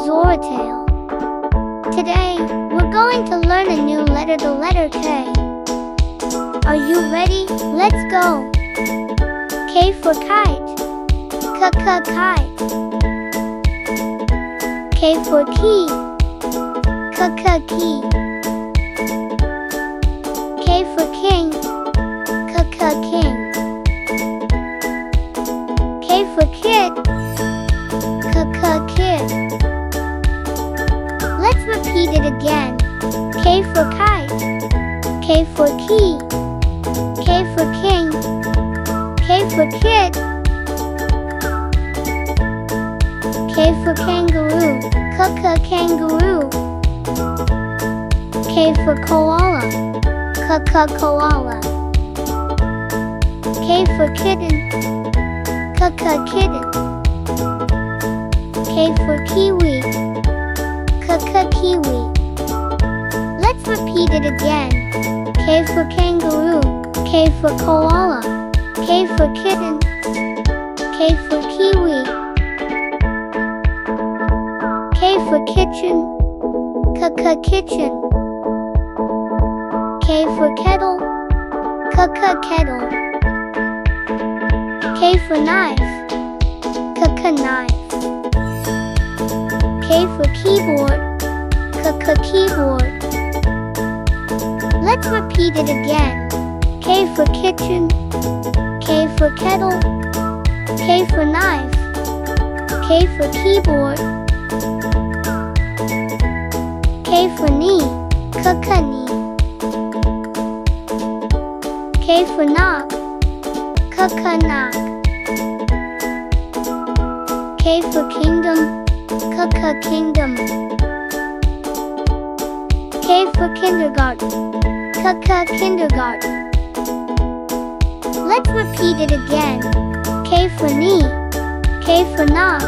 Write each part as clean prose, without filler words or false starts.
XoraTales. Today, we're going to learn a new letter, the letter K. Are you ready? Let's go! K for kite. Kite. K for key. Key. K for king. King. K for kid. Kid. Let's repeat it again. K for kite. K for key. K for king. K for kid. K for kangaroo. Kangaroo. K for koala. Koala. K for kitten. Kitten. K for kiwi. Kiwi. Let's repeat it again. K for kangaroo. K for koala. K for kitten. K for kiwi. K for kitchen. Kitchen. K for kettle. Kettle. K for knife. Knife. K for keyboard. Keyboard. Let's repeat it again. K for kitchen. K for kettle. K for knife. K for keyboard. K for knee. Knee. K for knock. Knock. K for kingdom. Kingdom. K for kindergarten. Kindergarten. Let's repeat it again. K for knee. K for knock.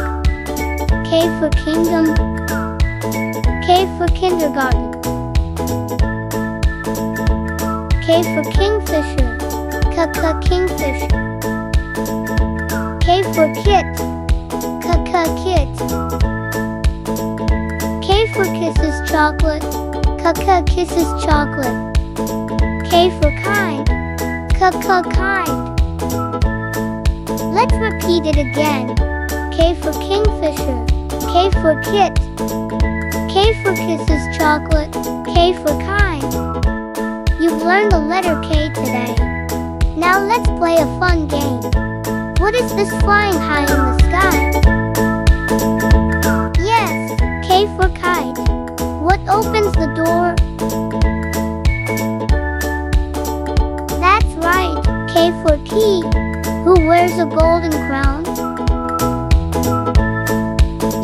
K for kingdom. K for kindergarten. K for kingfisher. Kingfisher. K for kit. Kit. K for kisses chocolate. Kisses chocolate. K for kind. Kind. Let's repeat it again. K for kingfisher. K for kit. K for kisses chocolate. K for kind. You've learned the letter K today. Now let's play a fun game. What is this flying high in the sky? Yes, K for kite. What opens the door? That's right, K for key. Who wears a golden crown?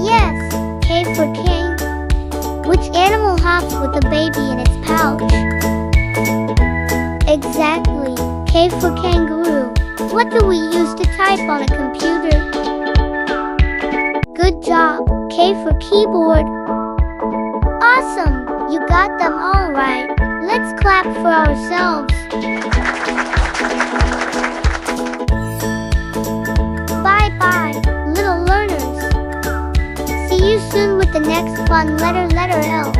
Yes, K for king. Which animal hops with a baby in its pouch? Exactly, K for kangaroo. What do we use to type on a computer? Good job, K for keyboard. Awesome, you got them all right. Let's clap for ourselves. Bye-bye, little learners. See you soon with the next fun letter L.